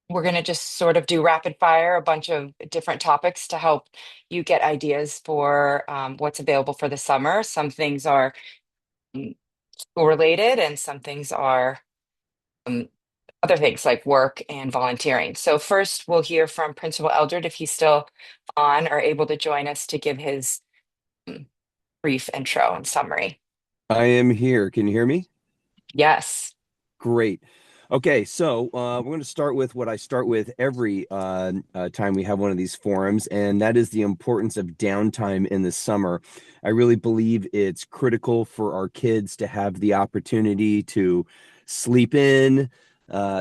We're going to just sort of do rapid fire, a bunch of different topics to help you get ideas for what's available for the summer. Some things are school related, and some things are um, other things like work and volunteering. So, first, we'll hear from Principal Eldred if he's still on or able to join us to give his um, brief intro and summary. I am here. Can you hear me? Yes. Great. Okay, so we're going to start with what I start with every time we have one of these forums, and that is the importance of downtime in the summer. I really believe it's critical for our kids to have the opportunity to sleep in,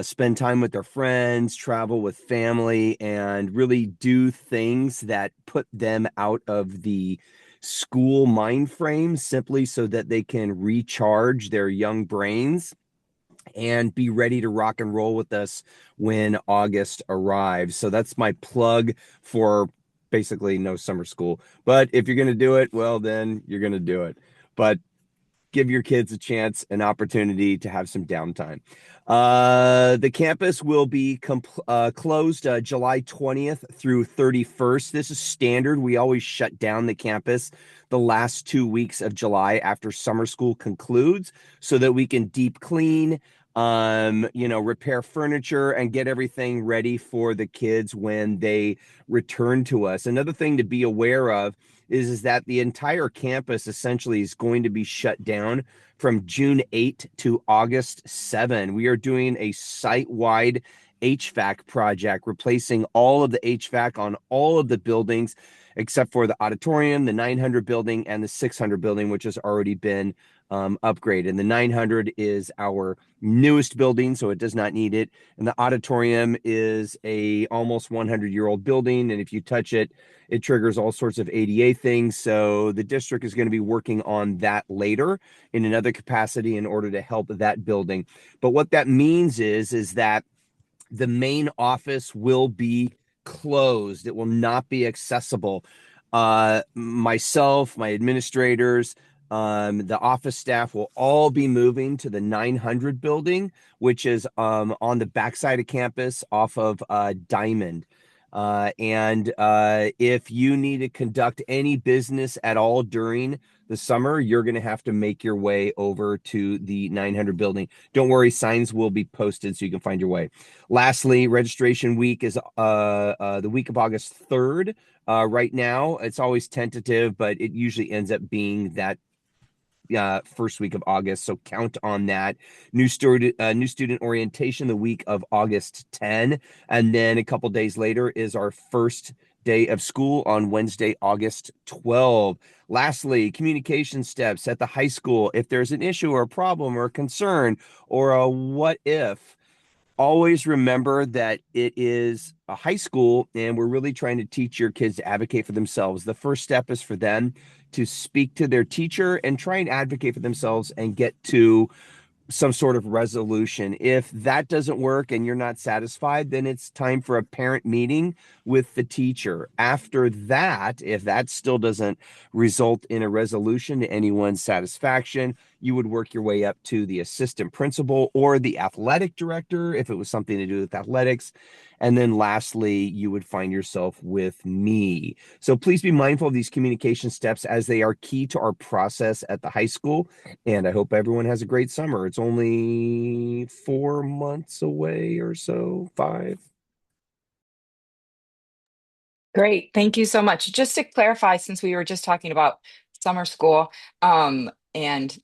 spend time with their friends, travel with family, and really do things that put them out of the school mind frame simply so that they can recharge their young brains and be ready to rock and roll with us when August arrives. So that's my plug for basically no summer school. But if you're going to do it, well, then you're going to do it. But give your kids a chance, an opportunity to have some downtime. The campus will be closed July 20th through 31st. This is standard. We always shut down the campus the last 2 weeks of July after summer school concludes so that we can deep clean, repair furniture and get everything ready for the kids when they return to us. Another thing to be aware of is that the entire campus essentially is going to be shut down from June 8 to August 7. We are doing a site-wide HVAC project, replacing all of the HVAC on all of the buildings except for the auditorium, the 900 building, and the 600 building, which has already been upgraded. The 900 is our newest building, so it does not need it. And the auditorium is a almost 100-year-old building, and if you touch it, it triggers all sorts of ADA things. So the district is going to be working on that later in another capacity in order to help that building. But what that means is that the main office will be closed. It will not be accessible. Myself, my administrators, the office staff will all be moving to the 900 building, which is on the backside of campus off of Diamond. And if you need to conduct any business at all during the summer, you're going to have to make your way over to the 900 building. Don't worry, signs will be posted so you can find your way. Lastly, registration week is the week of August 3rd. Right now, it's always tentative, but it usually ends up being that first week of August. So count on that. New student orientation the week of August 10, and then a couple days later is our first day of school on Wednesday, August 12. Lastly, communication steps at the high school. If there's an issue or a problem or a concern or a what if, always remember that it is a high school and we're really trying to teach your kids to advocate for themselves. The first step is for them to speak to their teacher and try and advocate for themselves and get to some sort of resolution. If that doesn't work and you're not satisfied, then it's time for a parent meeting with the teacher. After that, if that still doesn't result in a resolution to anyone's satisfaction, you would work your way up to the assistant principal or the athletic director if it was something to do with athletics. And then lastly, you would find yourself with me. So please be mindful of these communication steps as they are key to our process at the high school. And I hope everyone has a great summer. It's only 4 months away or so, five. Great. Thank you so much. Just to clarify, since we were just talking about summer school, and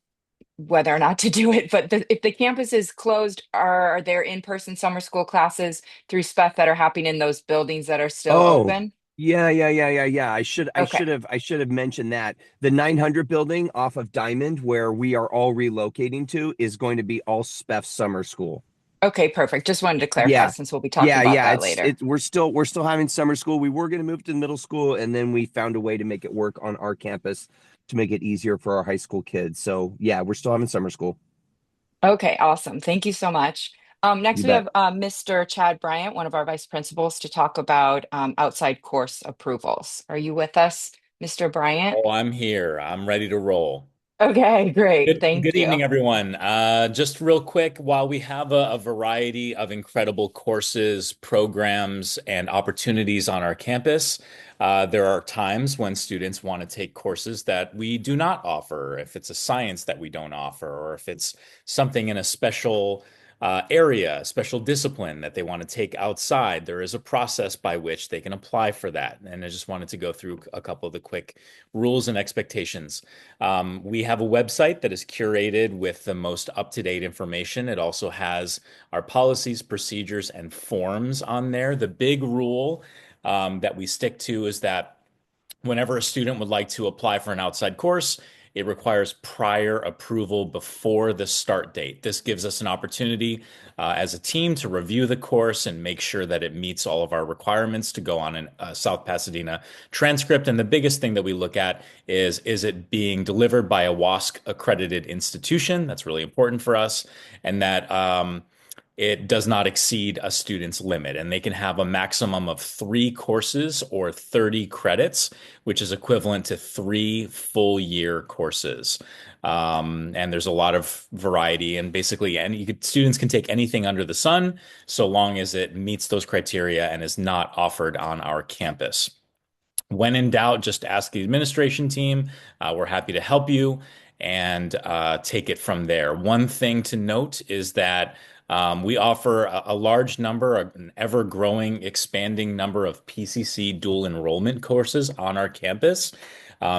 whether or not to do it, but if the campus is closed, are there in-person summer school classes through SPEF that are happening in those buildings that are still Oh, open? yeah. I should I Okay. should have I should have mentioned that. The 900 building off of Diamond, where we are all relocating to, is going to be all SPEF summer school. Okay, perfect. Just wanted to clarify Yeah. since we'll be talking Yeah, about yeah. that It's later. it we're still having summer school. We were going to move to the middle school and then we found a way to make it work on our campus to make it easier for our high school kids. So, yeah, we're still having summer school. Okay, awesome. Thank you so much. Next, You we bet. have Mr. Chad Bryant, one of our vice principals, to talk about outside course approvals. Are you with us, Mr. Bryant? Oh, I'm here. I'm ready to roll. Okay, great. Good Thank evening, you. everyone. Just real quick, while we have a variety of incredible courses, programs, and opportunities on our campus, there are times when students want to take courses that we do not offer, if it's a science that we don't offer, or if it's something in a special area, a special discipline that they want to take outside. There is a process by which they can apply for that. And I just wanted to go through a couple of the quick rules and expectations. We have a website that is curated with the most up-to-date information. It also has our policies, procedures, and forms on there. The big rule that we stick to is that whenever a student would like to apply for an outside course, it requires prior approval before the start date. This gives us an opportunity as a team to review the course and make sure that it meets all of our requirements to go on a South Pasadena transcript. And the biggest thing that we look at is it being delivered by a WASC accredited institution? That's really important for us. And that it does not exceed a student's limit, and they can have a maximum of 3 courses or 30 credits, which is equivalent to 3 full year courses. And there's a lot of variety, and basically, students can take anything under the sun so long as it meets those criteria and is not offered on our campus. When in doubt, just ask the administration team. We're happy to help you and take it from there. One thing to note is that we offer a large number, an ever growing, expanding number of PCC dual enrollment courses on our campus.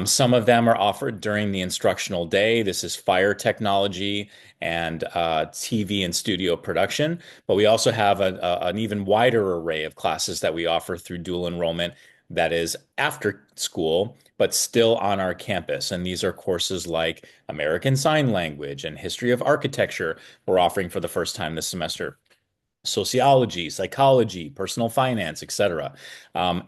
Some of them are offered during the instructional day. This is fire technology and TV and studio production. But we also have an even wider array of classes that we offer through dual enrollment that is after school, but still on our campus. And these are courses like American Sign Language and History of Architecture we're offering for the first time this semester. Sociology, psychology, personal finance, etc.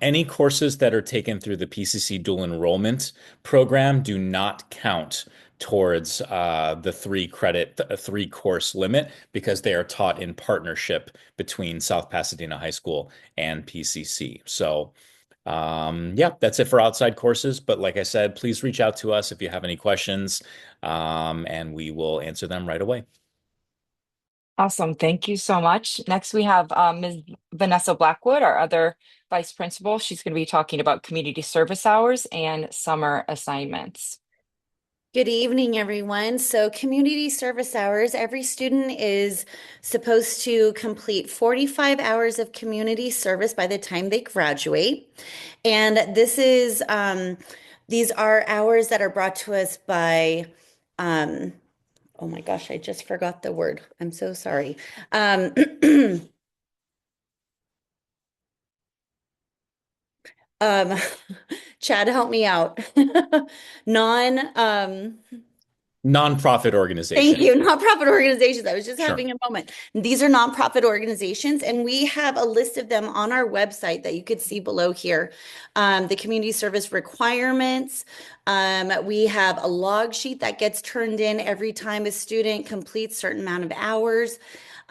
Any courses that are taken through the PCC dual enrollment program do not count towards the 3 course limit because they are taught in partnership between South Pasadena High School and PCC. So yeah, that's it for outside courses. But like I said, please reach out to us if you have any questions, and we will answer them right away. Awesome. Thank you so much. Next, we have Ms. Vanessa Blackwood, our other vice principal. She's going to be talking about community service hours and summer assignments. Good evening, everyone. So, community service hours, every student is supposed to complete 45 hours of community service by the time they graduate. And these are hours that are brought to us by, oh my gosh, I just forgot the word. I'm so sorry. Um, Chad, help me out. Non, Nonprofit Thank organization. you. Nonprofit organizations. I was just Sure. having a moment. These are nonprofit organizations, and we have a list of them on our website that you could see below here. The community service requirements. We have a log sheet that gets turned in every time a student completes a certain amount of hours.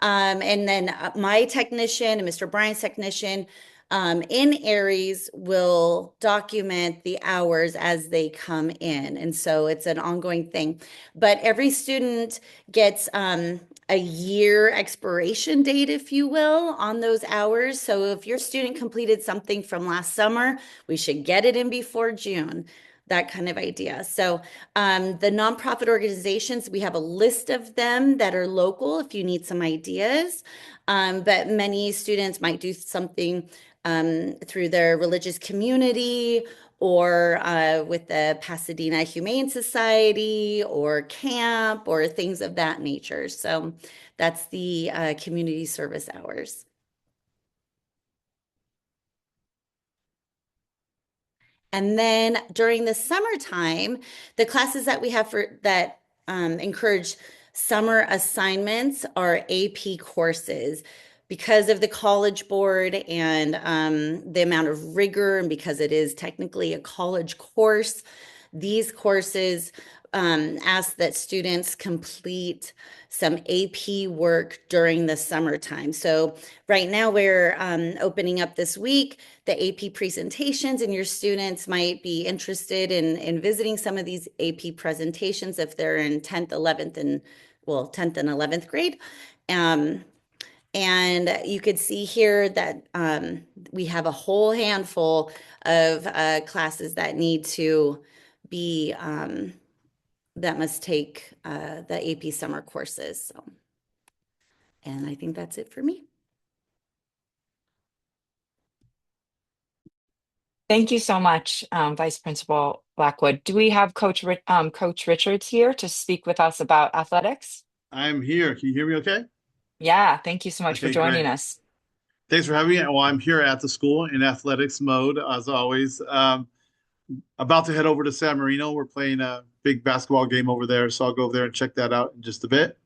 And then my technician and Mr. Bryant's technician in Aries will document the hours as they come in. And so it's an ongoing thing. But every student gets a year expiration date, if you will, on those hours. So if your student completed something from last summer, we should get it in before June. That kind of idea. So the nonprofit organizations, we have a list of them that are local if you need some ideas. But many students might do something through their religious community or with the Pasadena Humane Society or camp or things of that nature. So that's the community service hours. And then during the summertime, the classes that we have for that encourage summer assignments are AP courses. Because of the College Board and the amount of rigor, and because it is technically a college course, These courses ask that students complete some AP work during the summertime. So right now we're opening up this week the AP presentations, and your students might be interested in visiting some of these AP presentations if they're in 10th, 11th, and 10th and 11th grade. And you could see here that we have a whole handful of classes that need to be, that must take the AP summer courses. So, and I think that's it for me. Thank you so much, Vice Principal Blackwood. Do we have Coach Richards here to speak with us about athletics? I'm here. Can you hear me okay? Yeah, thank you so much for Okay, great. joining us. Thanks for having me. Well, I'm here at the school in athletics mode, as always. About to head over to San Marino. We're playing a big basketball game over there, so I'll go over there and check that out in just a bit.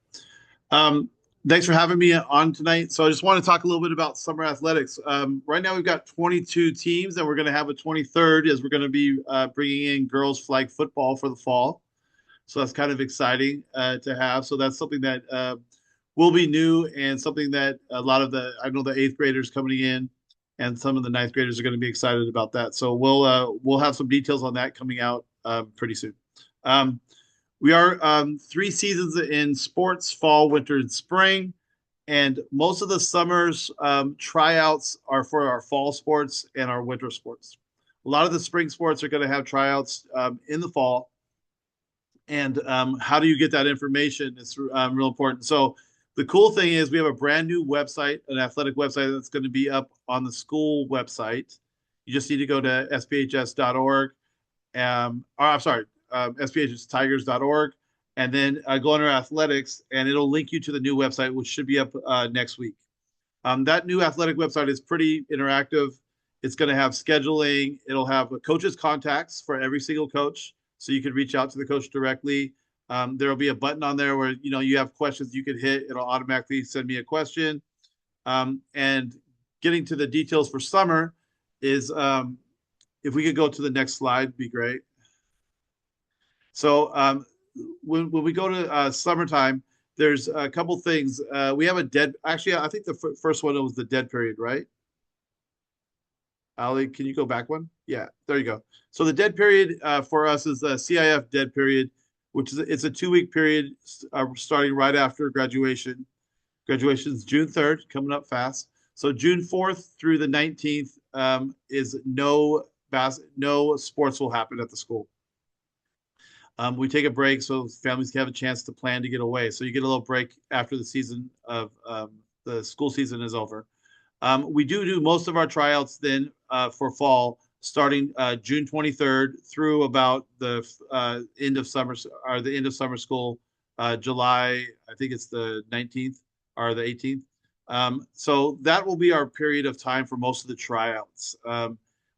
Um, Thanks for having me on tonight. So I just want to talk a little bit about summer athletics. Right now we've got 22 teams, and we're going to have a 23rd as we're going to be bringing in girls flag football for the fall. So that's kind of exciting to have. So that's something that will be new and something that a lot of I know the eighth graders coming in and some of the ninth graders are going to be excited about that. So we'll have some details on that coming out pretty soon. We are 3 seasons in sports, fall, winter, and spring. And most of the summer's tryouts are for our fall sports and our winter sports. A lot of the spring sports are going to have tryouts in the fall. And how do you get that information? It's real important. So the cool thing is we have a brand new website, an athletic website that's going to be up on the school website. You just need to go to spHS.org. I'm sorry, spHStigers.org, and then go under athletics, and it'll link you to the new website, which should be up next week. That new athletic website is pretty interactive. It's going to have scheduling. It'll have a coach's contacts for every single coach, so you can reach out to the coach directly. There'll be a button on there where you have questions you could hit. It'll automatically send me a question. And getting to the details for summer is, if we could go to the next slide, be great. So when we go to summertime, there's a couple things. We have actually, I think the first one was the dead period, right? Ali, can you go back one? Yeah, there you go. So the dead period for us is the CIF dead period, which it's a 2-week period starting right after graduation. Graduation is June 3rd, coming up fast. So June 4th through the 19th is no sports will happen at the school. We take a break so families can have a chance to plan to get away. So you get a little break after the season of the school season is over. We do most of our tryouts then for fall, starting June 23rd through about the end of summer school, July. I think it's the 19th or the 18th. So that will be our period of time for most of the tryouts.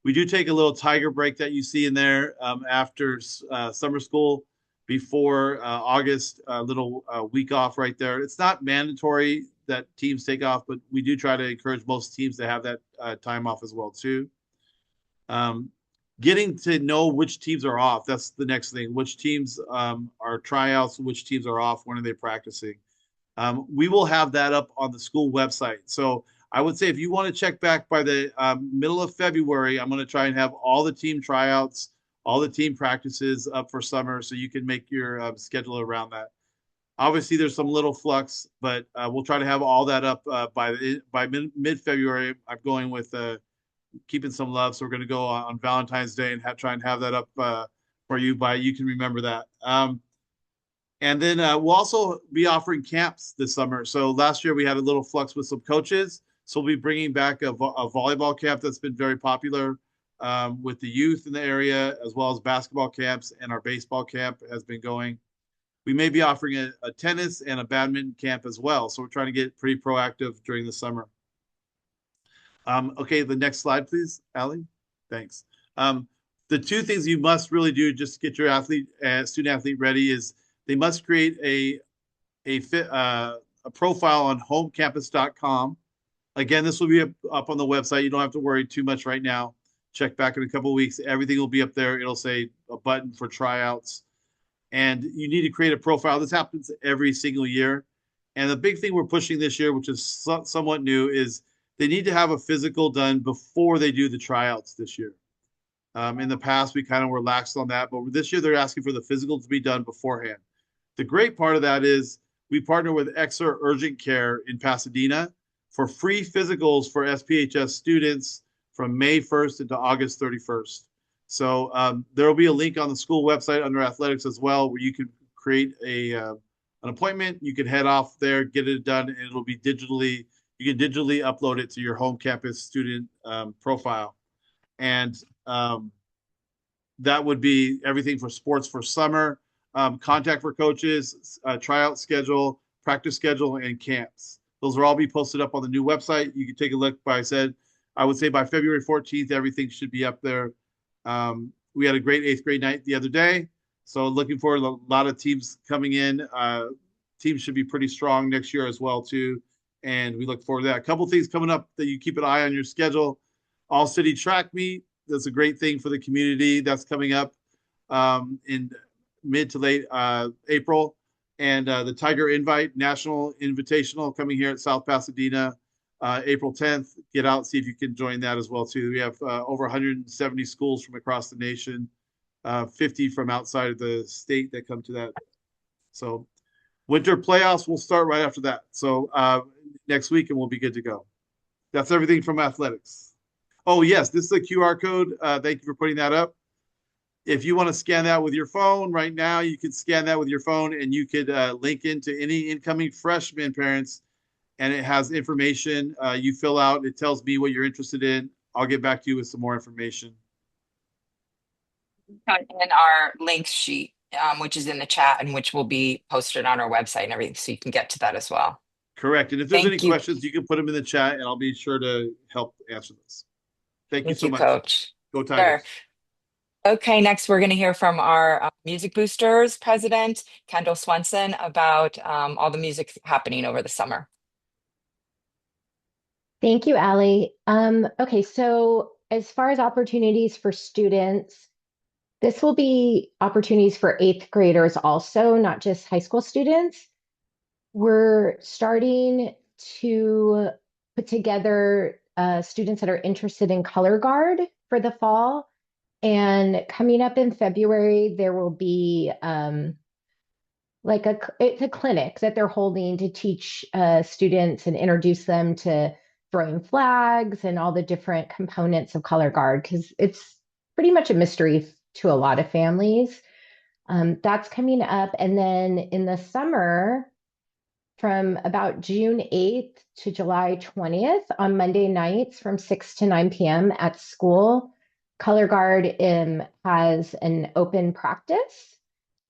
We do take a little tiger break that you see in there after summer school before August, a little week off right there. It's not mandatory that teams take off, but we do try to encourage most teams to have that time off as well too. Getting to know which teams are off, that's the next thing. Which teams are tryouts, which teams are off, when are they practicing? We will have that up on the school website. So I would say if you want to check back by the middle of February, I'm going to try and have all the team tryouts, all the team practices up for summer, so you can make your schedule around that. Obviously, there's some little flux, but we'll try to have all that up by mid-February. I'm going with keeping some love, so we're going to go on Valentine's Day and try and have that up for you you can remember that. And then we'll also be offering camps this summer. So last year we had a little flux with some coaches. So we'll be bringing back a volleyball camp that's been very popular with the youth in the area, as well as basketball camps, and our baseball camp has been going. We may be offering a tennis and a badminton camp as well. So we're trying to get pretty proactive during the summer. Okay, the next slide, please, Allie. Thanks. The two things you must really do just to get your student athlete ready is they must create a profile on homecampus.com. Again, this will be up on the website. You don't have to worry too much right now. check back in a couple of weeks. Everything will be up there. It'll say a button for tryouts. And you need to create a profile. This happens every single year. And the big thing we're pushing this year, which is somewhat new, is they need to have a physical done before they do the tryouts this year. In the past, we kind of relaxed on that, but this year they're asking for the physical to be done beforehand. The great part of that is we partner with Exeter Urgent Care in Pasadena for free physicals for SPHS students from May 1st into August 31st. So there will be a link on the school website under athletics as well, where you can create an appointment. You can head off there, get it done, and it'll be digitally. You can digitally upload it to your home campus student profile, and that would be everything for sports for summer, contact for coaches, tryout schedule, practice schedule, and camps. Those will all be posted up on the new website. You can take a look. I would say by February 14th, everything should be up there. We had a great 8th grade night the other day, so looking forward to a lot of teams coming in. Teams should be pretty strong next year as well too, and we look forward to that. A couple things coming up that you keep an eye on your schedule. All city track meet. That's a great thing for the community. That's coming up in mid to late April, and the Tiger Invite National Invitational coming here at South Pasadena. April 10th, get out, see if you can join that as well too. We have over 170 schools from across the nation, 50 from outside of the state that come to that. So winter playoffs will start right after that. So next week and we'll be good to go. That's everything from athletics. Oh yes, this is a QR code. Thank you for putting that up. If you want to scan that with your phone right now, you can scan that with your phone and you could link into any incoming freshman parents, and it has information you fill out. It tells me what you're interested in. I'll get back to you with some more information. And our links sheet, which is in the chat and which will be posted on our website and everything, so you can get to that as well. Correct. And if there's any Thank you. questions, you can put them in the chat and I'll be sure to help answer this. Thank you Thank so you, much. Coach. Go Tigers. Sure. Okay, next we're going to hear from our Music Boosters president, Kendall Swenson, about all the music happening over the summer. Thank you, Allie. Okay, so as far as opportunities for students, this will be opportunities for 8th graders also, not just high school students. We're starting to put together students that are interested in color guard for the fall. And coming up in February, there will be it's a clinic that they're holding to teach students and introduce them to throwing flags and all the different components of color guard, because it's pretty much a mystery to a lot of families. That's coming up. And then in the summer, from about June 8th to July 20th, on Monday nights from 6 to 9 p.m. at school, Color Guard has an open practice,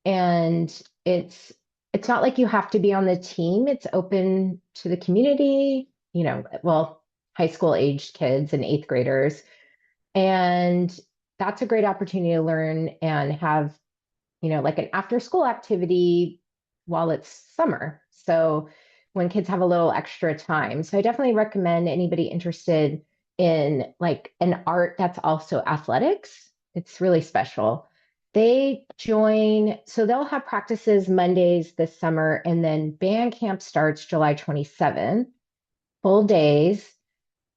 and it's not like you have to be on the team. It's open to the community, high school aged kids and 8th graders. And that's a great opportunity to learn and have, like an after school activity while it's summer. So when kids have a little extra time. So I definitely recommend anybody interested in like an art that's also athletics. It's really special. They join, so they'll have practices Mondays this summer, and then band camp starts July 27th, full days.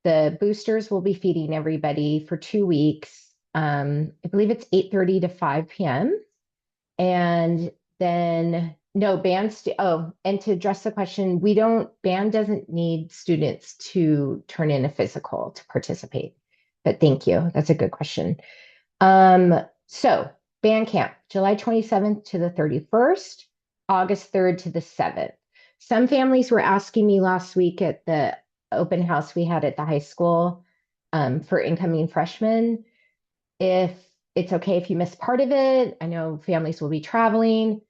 The boosters will be feeding everybody for 2 weeks. I believe it's 8:30 to 5 p.m. And then no bands. And to address the question, band doesn't need students to turn in a physical to participate. But thank you. That's a good question. So band camp, July 27th to the 31st, August 3rd to the 7th. Some families were asking me last week at the open house we had at the high school for incoming freshmen if it's okay if you miss part of it. I know families will be traveling.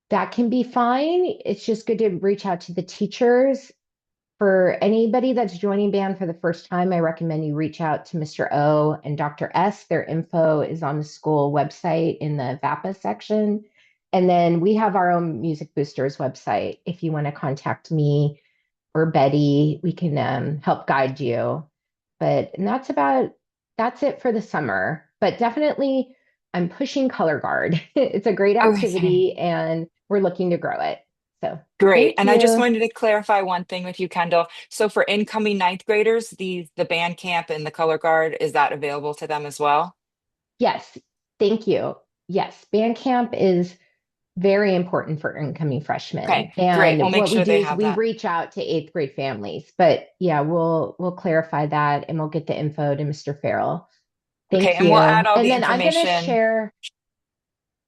That can be fine. It's just good to reach out to the teachers. For anybody that's joining band for the first time, I recommend you reach out to Mr. O and Dr. S. Their info is on the school website in the VAPA section. And then we have our own Music Boosters website. If you want to contact me or Betty, we can help guide you. And that's about that's it for the summer. But definitely, I'm pushing color guard. It's a great Okay. activity, and we're looking to grow it. So Great. thank And I just you. wanted to clarify one thing with you, Kendall. So for incoming ninth graders, the band camp and the color guard, is that available to them as well? Yes, thank you. Yes, band camp is very important for incoming freshmen. Okay, great. We'll And make what we sure do they is have we that. reach out to eighth grade families. But yeah, we'll clarify that and we'll get the info to Mr. Farrell. Okay, Thank and we'll add you. all And the then I'm going to information. share,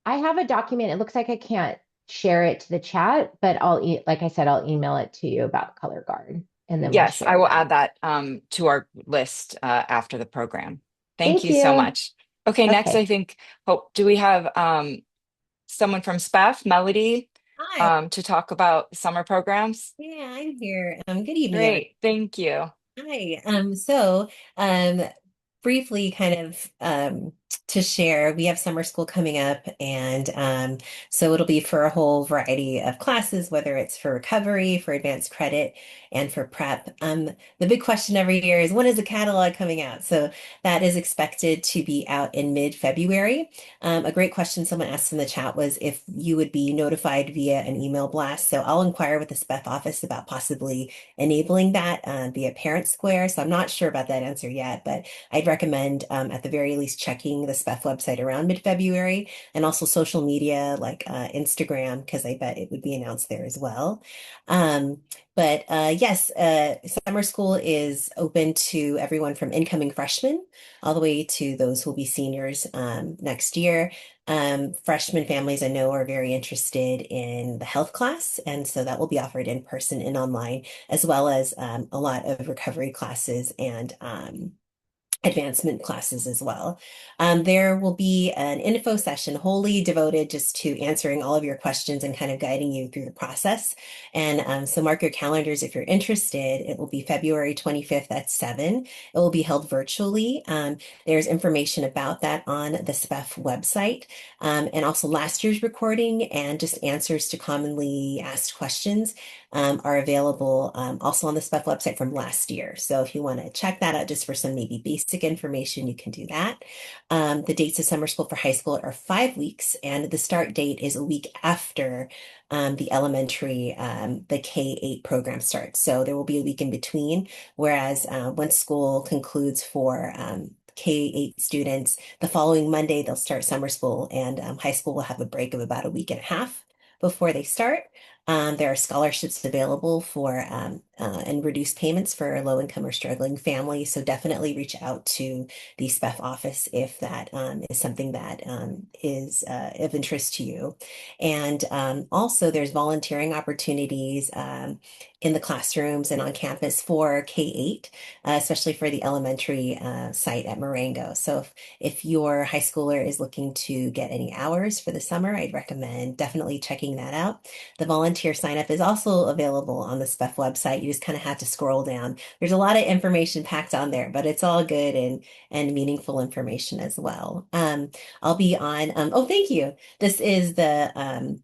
I have a document. It looks like I can't share it to the chat, but like I said, I'll email it to you about color guard and then we'll Yes, I share will that. add that to our list after the program. Thank Thank you so you. much. Okay, next I Okay. think, oh, do we have someone from SPEF, Melody, Hi. to talk about summer programs? Yeah, I'm here. Good evening, everyone. Great, thank you. Hi. Um, briefly kind of to share, we have summer school coming up, and so it'll be for a whole variety of classes, whether it's for recovery, for advanced credit, and for prep. The big question every year is when is the catalog coming out? So that is expected to be out in mid-February. A great question someone asked in the chat was if you would be notified via an email blast. So I'll inquire with the SPEF office about possibly enabling that via Parent Square. So I'm not sure about that answer yet, but I'd recommend at the very least checking the SPEF website around mid-February and also social media like Instagram, because I bet it would be announced there as well. But yes, summer school is open to everyone from incoming freshmen all the way to those who will be seniors next year. Freshman families I know are very interested in the health class, and so that will be offered in person and online, as well as a lot of recovery classes and advancement classes as well. There will be an info session wholly devoted just to answering all of your questions and kind of guiding you through the process. And so mark your calendars if you're interested. It will be February 25th at 7. It will be held virtually. There's information about that on the SPEF website. And also last year's recording and just answers to commonly asked questions are available also on the SPEF website from last year. So if you want to check that out just for some maybe basic information, you can do that. The dates of summer school for high school are 5 weeks, and the start date is a week after the elementary, the K-8 program starts. So there will be a week in between, whereas once school concludes for K-8 students, the following Monday, they'll start summer school, and high school will have a break of about a week and a half before they start. There are scholarships available for and reduced payments for low income or struggling families. So definitely reach out to the SPEF office if that is something that is of interest to you. And also, there's volunteering opportunities in the classrooms and on campus for K-8, especially for the elementary site at Marengo. So if your high schooler is looking to get any hours for the summer, I'd recommend definitely checking that out. The volunteer sign up is also available on the SPEF website. You just kind of have to scroll down. There's a lot of information packed on there, but it's all good and meaningful information as well. I'll be on, oh, thank you. This is the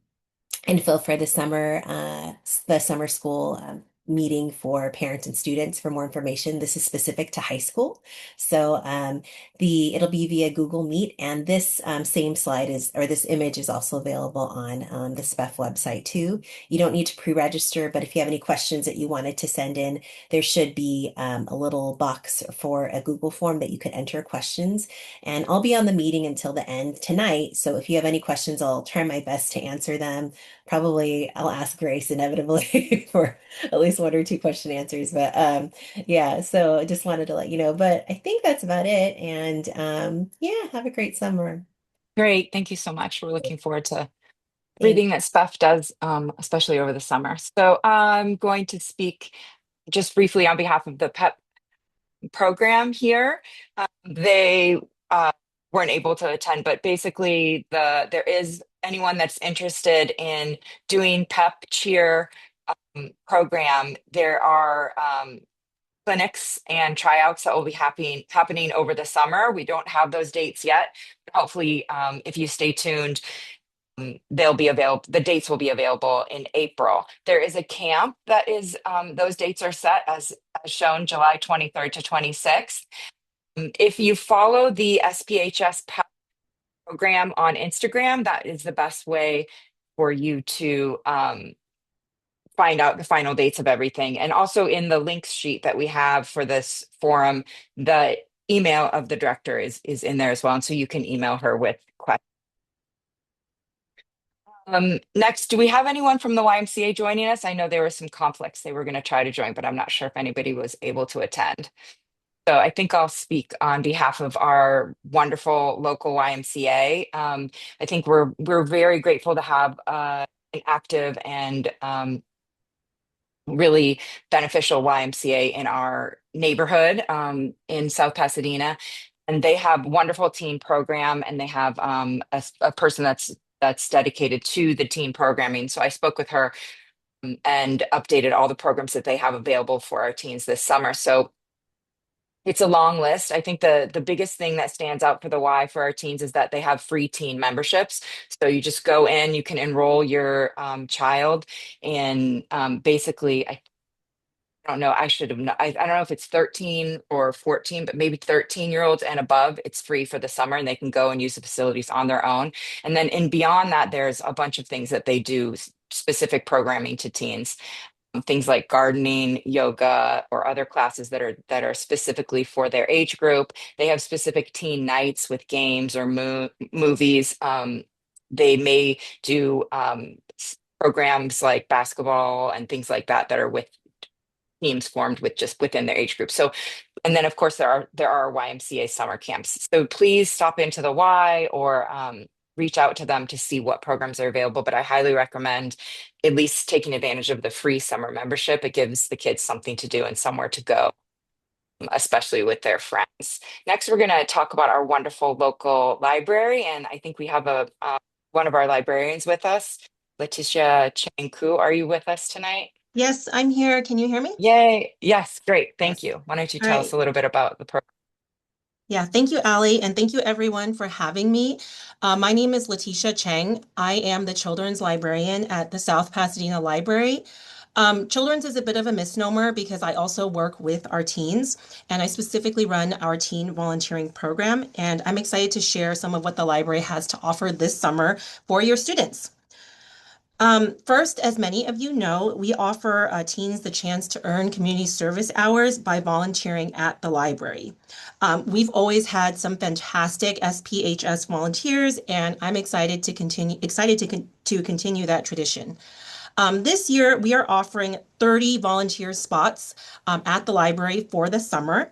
info for the summer school meeting for parents and students. For more information, this is specific to high school. So it'll be via Google Meet, and this same slide is, or this image is also available on the SPEF website too. You don't need to pre-register, but if you have any questions that you wanted to send in, there should be a little box for a Google form that you could enter questions. And I'll be on the meeting until the end tonight. So if you have any questions, I'll try my best to answer them. Probably I'll ask Grace inevitably for at least one or two question answers. But yeah, so I just wanted to let you know. But I think that's about it. And yeah, have a great summer. Great, thank you so much. We're looking forward to Thanks. everything that SPEF does, especially over the summer. So I'm going to speak just briefly on behalf of the PEP program here. They weren't able to attend, but basically there is anyone that's interested in doing PEP cheer program. There are clinics and tryouts that will be happening over the summer. We don't have those dates yet. Hopefully, if you stay tuned, they'll be available. The dates will be available in April. There is a camp that is, those dates are set as shown, July 23rd to 26th. If you follow the SPHS program on Instagram, that is the best way for you to find out the final dates of everything. And also in the links sheet that we have for this forum, the email of the director is in there as well. And so you can email her with questions. Next, do we have anyone from the YMCA joining us? I know there were some conflicts. They were going to try to join, but I'm not sure if anybody was able to attend. So I think I'll speak on behalf of our wonderful local YMCA. I think we're very grateful to have an active and really beneficial YMCA in our neighborhood in South Pasadena. And they have wonderful teen program, and they have a person that's dedicated to the teen programming. So I spoke with her and updated all the programs that they have available for our teens this summer. So it's a long list. I think the biggest thing that stands out for the Y for our teens is that they have free teen memberships. So you just go in, you can enroll your child, and basically, I don't know, I should have known. I don't know if it's 13 or 14, but maybe 13-year-olds and above, it's free for the summer, and they can go and use the facilities on their own. And then in beyond that, there's a bunch of things that they do, specific programming to teens, things like gardening, yoga, or other classes that are specifically for their age group. They have specific teen nights with games or movies. They may do programs like basketball and things like that that are with teams formed with just within their age group. So, and then of course there are YMCA summer camps. So please stop into the Y or reach out to them to see what programs are available. But I highly recommend at least taking advantage of the free summer membership. It gives the kids something to do and somewhere to go, especially with their friends. Next, we're going to talk about our wonderful local library, and I think we have a one of our librarians with us, Letitia Chang Koo. Are you with us tonight? Yes, I'm here. Can you hear me? Yay. Yes, great. Thank Yes. you. Why don't you All tell us right. a little bit about the program? Yeah, thank you, Allie, and thank you everyone for having me. My name is Letitia Cheng. I am the children's librarian at the South Pasadena Library. Children's is a bit of a misnomer because I also work with our teens, and I specifically run our teen volunteering program, and I'm excited to share some of what the library has to offer this summer for your students. First, as many of you know, we offer teens the chance to earn community service hours by volunteering at the library. We've always had some fantastic SPHS volunteers, and I'm excited to continue that tradition. This year, we are offering 30 volunteer spots at the library for the summer.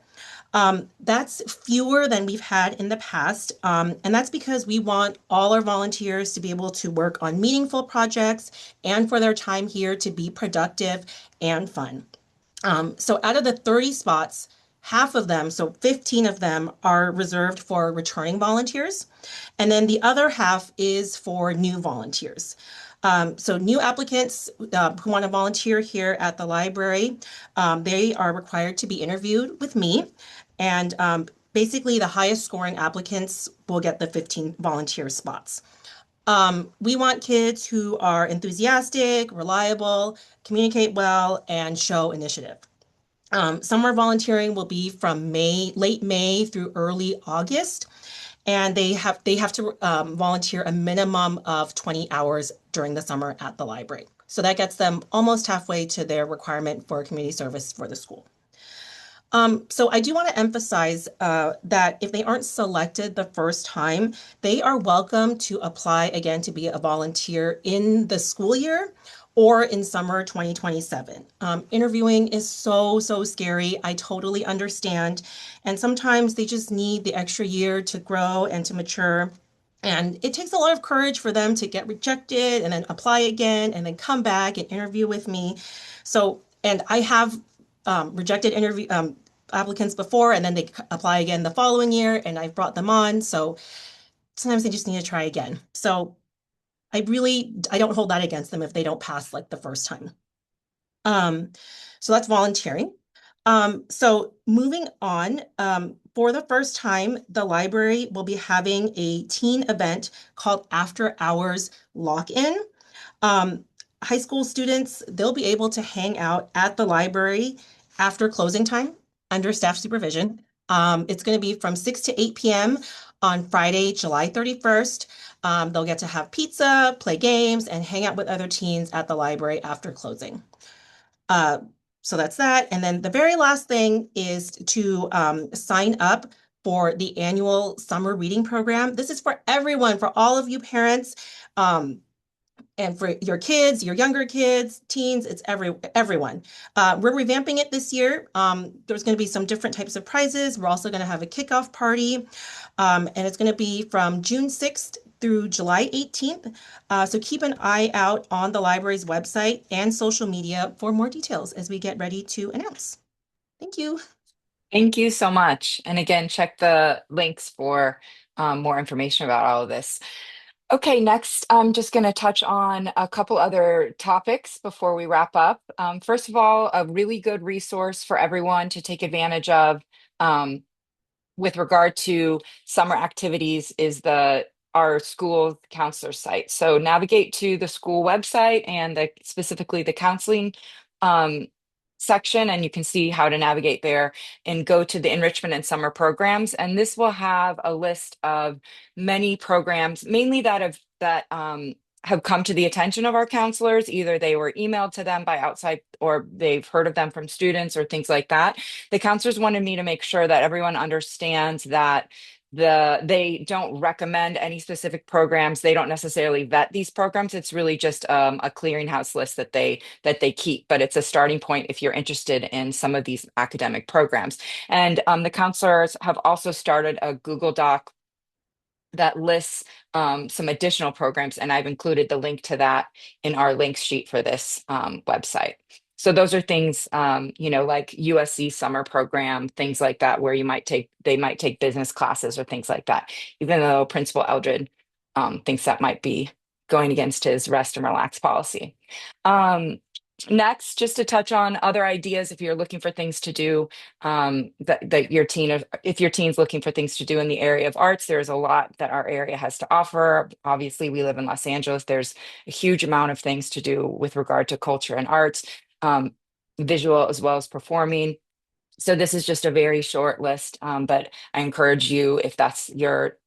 That's fewer than we've had in the past, and that's because we want all our volunteers to be able to work on meaningful projects and for their time here to be productive and fun. So out of the 30 spots, half of them, so 15 of them, are reserved for returning volunteers, and then the other half is for new volunteers. So new applicants who want to volunteer here at the library, they are required to be interviewed with me. And basically, the highest scoring applicants will get the 15 volunteer spots. We want kids who are enthusiastic, reliable, communicate well, and show initiative. Summer volunteering will be from late May through early August, and they have to volunteer a minimum of 20 hours during the summer at the library. So that gets them almost halfway to their requirement for community service for the school. So I do want to emphasize that if they aren't selected the first time, they are welcome to apply again to be a volunteer in the school year or in summer 2027. Interviewing is so scary. I totally understand. And sometimes they just need the extra year to grow and to mature. And it takes a lot of courage for them to get rejected and then apply again and then come back and interview with me. So, and I have rejected interview applicants before, and then they apply again the following year, and I've brought them on. So sometimes they just need to try again. So I don't hold that against them if they don't pass like the first time. So that's volunteering. So moving on, for the first time, the library will be having a teen event called After Hours Lock-In. High school students, they'll be able to hang out at the library after closing time under staff supervision. It's going to be from 6 to 8 p.m. on Friday, July 31st. They'll get to have pizza, play games, and hang out with other teens at the library after closing. Uh, so that's that. And then the very last thing is to sign up for the annual summer reading program. This is for everyone, for all of you parents. And for your kids, your younger kids, teens, it's everyone. We're revamping it this year. There's going to be some different types of prizes. We're also going to have a kickoff party, and it's going to be from June 6th through July 18th. So keep an eye out on the library's website and social media for more details as we get ready to announce. Thank you. Thank you so much. And again, check the links for more information about all of this. Okay, next, I'm just going to touch on a couple other topics before we wrap up. First of all, a really good resource for everyone to take advantage of. Um, with regard to summer activities is the our school counselor site. So navigate to the school website and specifically the counseling um, section, and you can see how to navigate there and go to the enrichment and summer programs. And this will have a list of many programs, mainly have come to the attention of our counselors. Either they were emailed to them by outside or they've heard of them from students or things like that. The counselors wanted me to make sure that everyone understands that they don't recommend any specific programs. They don't necessarily vet these programs. It's really just a clearinghouse list that they keep, but it's a starting point if you're interested in some of these academic programs. And the counselors have also started a Google Doc that lists some additional programs, and I've included the link to that in our links sheet for this website. So those are things, like USC summer program, things like that, where they might take business classes or things like that, even though Principal Eldred thinks that might be going against his rest and relax policy. Um, Next, just to touch on other ideas, if you're looking for things to do, if your teen's looking for things to do in the area of arts, there's a lot that our area has to offer. Obviously, we live in Los Angeles. There's a huge amount of things to do with regard to culture and arts, um, visual as well as performing. So this is just a very short list, but I encourage you, if that's your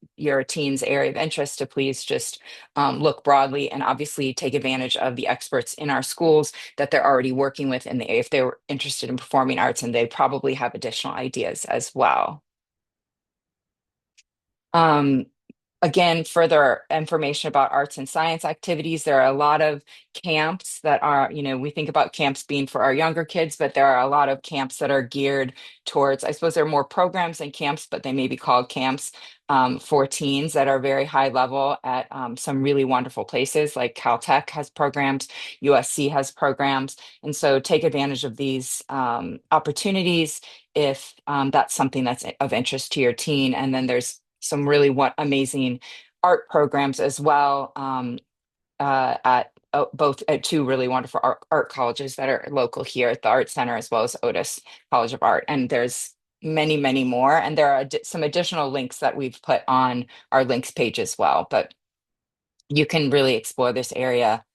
teen's area of interest, to please just look broadly and obviously take advantage of the experts in our schools that they're already working with, and if they were interested in performing arts, and they probably have additional ideas as well. Um, Again, further information about arts and science activities. There are a lot of camps that are, we think about camps being for our younger kids, but there are a lot of camps that are geared towards, I suppose there are more programs than camps, but they may be called camps for teens that are very high level at some really wonderful places, like Caltech has programs, USC has programs. And so take advantage of these opportunities if that's something that's of interest to your teen. And then there's some really amazing art programs as well at both at two really wonderful art colleges that are local here at the Art Center, as well as Otis College of Art. And there's many, many more. And there are some additional links that we've put on our links page as well. But you can really explore this area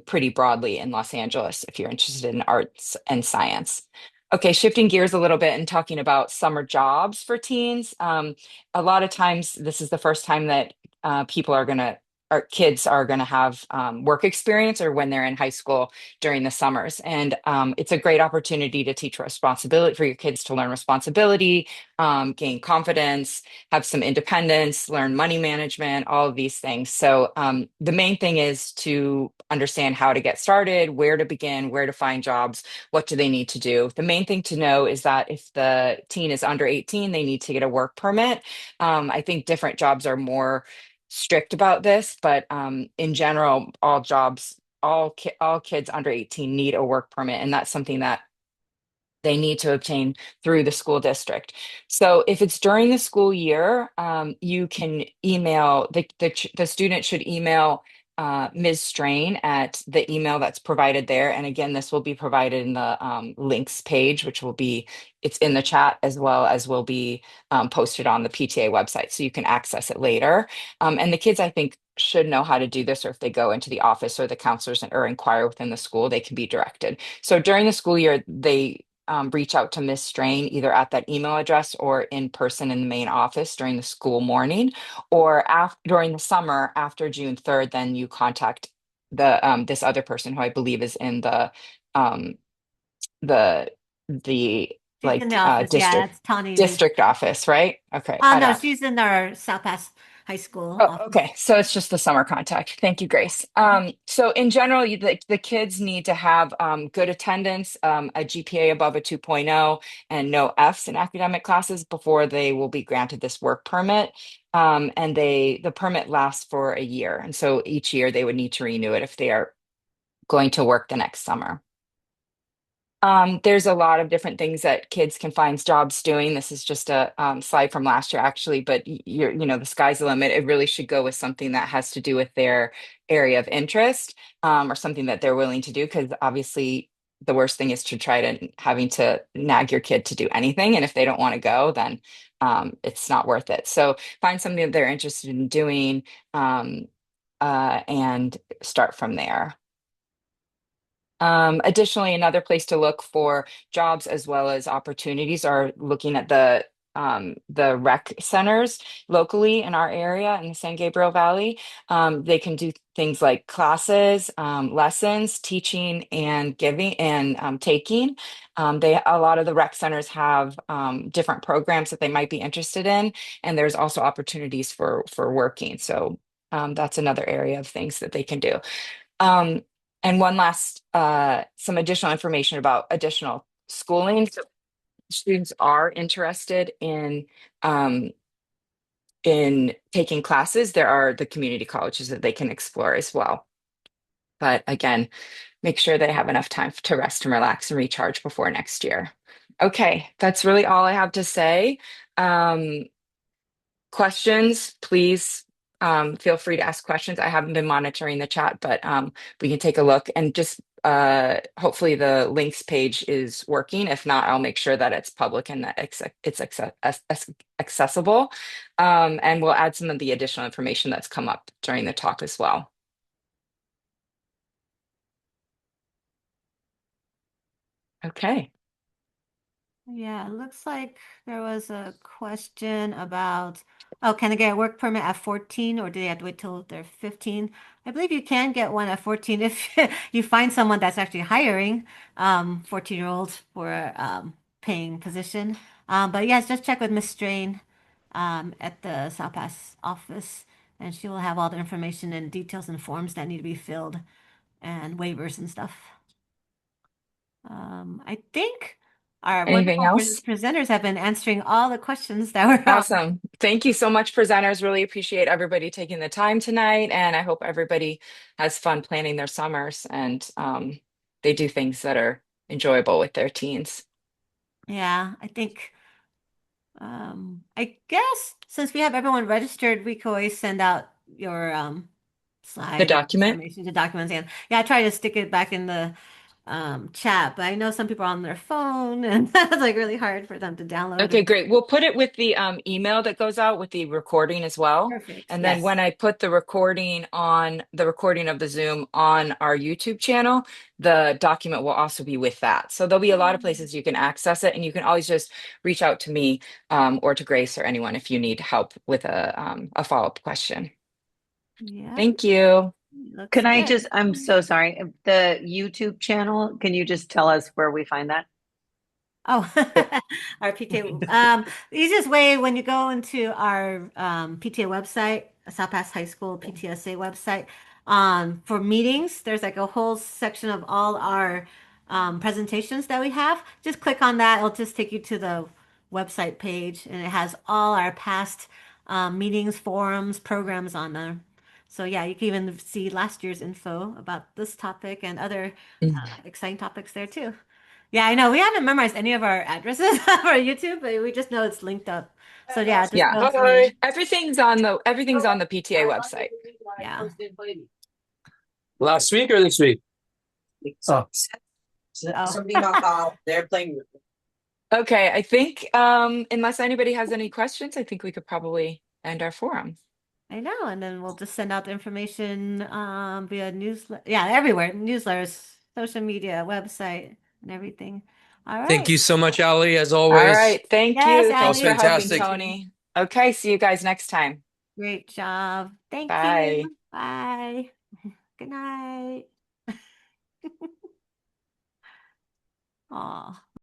pretty broadly in Los Angeles if you're interested in arts and science. Okay, shifting gears a little bit and talking about summer jobs for teens. A lot of times, this is the first time that our kids are going to have work experience, or when they're in high school during the summers. And it's a great opportunity to teach responsibility for your kids to learn responsibility, gain confidence, have some independence, learn money management, all of these things. So the main thing is to understand how to get started, where to begin, where to find jobs, what do they need to do. The main thing to know is that if the teen is under 18, they need to get a work permit. I think different jobs are more strict about this, but in general, all kids under 18 need a work permit, and that's something that they need to obtain through the school district. So if it's during the school year, you can email the student should email Ms. Strain at the email that's provided there. And again, this will be provided in the links page, it's in the chat, as well as will be posted on the PTA website. So you can access it later. And the kids, I think, should know how to do this, or if they go into the office or the counselors or inquire within the school, they can be directed. So during the school year, reach out to Miss Strain either at that email address or in person in the main office during the school morning, or during the summer after June 3rd, then you contact this other person who I believe is in um, the the She's in the office. Yeah, district that's Tawny Lee. office, right? Okay, Oh I no, don't. she's in our South Pass High School Oh, office. okay. So it's just the summer contact. Thank you, Grace. So in general, the kids need to have good attendance, a GPA above a 2.0, and no Fs in academic classes before they will be granted this work permit. And the permit lasts for a year. And so each year they would need to renew it if they are going to work the next summer. There's a lot of different things that kids can find jobs doing. This is just a slide from last year, actually, but the sky's the limit. It really should go with something that has to do with their area of interest, or something that they're willing to do. Because obviously, the worst thing is to try to having to nag your kid to do anything, and if they don't want to go, then it's not worth it. So find something that they're interested in doing, um, and start from there. Additionally, another place to look for jobs as well as opportunities are looking at the rec centers locally in our area in the San Gabriel Valley. They can do things like classes, lessons, teaching, and giving and taking. A lot of the rec centers have different programs that they might be interested in, and there's also opportunities for working. So that's another area of things that they can do. Um, and one last, some additional information about additional schooling. So students are interested in taking classes. There are the community colleges that they can explore as well. But again, make sure they have enough time to rest and relax and recharge before next year. Okay, that's really all I have to say. Um, Questions, please feel free to ask questions. I haven't been monitoring the chat, but we can take a look and just hopefully the links page is working. If not, I'll make sure that it's public and that it's accessible. And we'll add some of the additional information that's come up during the talk as well. Okay. Yeah, it looks like there was a question about, oh, can I get a work permit at 14 or do they have to wait till they're 15? I believe you can get one at 14 if you find someone that's actually hiring 14-year-olds for a paying position. But yes, just check with Miss Strain at the South Pass office, and she will have all the information and details and forms that need to be filled and waivers and stuff. I think our Anything wonderful else? presenters have been answering all the questions that were on. Awesome. Thank you so much, presenters. Really appreciate everybody taking the time tonight. And I hope everybody has fun planning their summers and they do things that are enjoyable with their teens. Yeah, I think, I guess since we have everyone registered, we could always send out your The slide document. information, the documents, and yeah, I try to stick it back in the chat, but I know some people are on their phone and that's like really hard for them to download Okay, and great. We'll put it with the email that goes out with the recording as well. perfect. And then Yes. when I put the recording of the Zoom on our YouTube channel, the document will also be with that. So there'll be a lot of places you can access it, and you can always just reach out to me or to Grace or anyone if you need help with a follow-up question. Yeah, Thank you. looks Can I good. just, I'm so sorry, the YouTube channel, can you just tell us where we find that? Oh, our PTA. The easiest way when you go into our PTA website, South Pass High School PTSA website, for meetings, there's like a whole section of all our presentations that we have. Just click on that. It'll just take you to the website page, and it has all our past meetings, forums, programs on there. So yeah, you can even see last year's info about this topic and other exciting topics there too. Yeah, I know. We haven't memorized any of our addresses for YouTube, but we just know it's linked up. So yeah, just Yeah. go through. Everything's on the PTA website. Yeah. Last week or this week? Oh, Oh. They're playing. Okay, I think unless anybody has any questions, I think we could probably end our forum. I know, and then we'll just send out the information via newsletter. Yeah, everywhere. Newsletters, social media, website, and everything. All Thank right. you so much, Ali, as All always. right. Thank Yes, you. That was Thanks for Allie. helping, fantastic. Tony. Okay. See you guys next time. Great job. Thank Bye. you. Bye. Good night. Aw.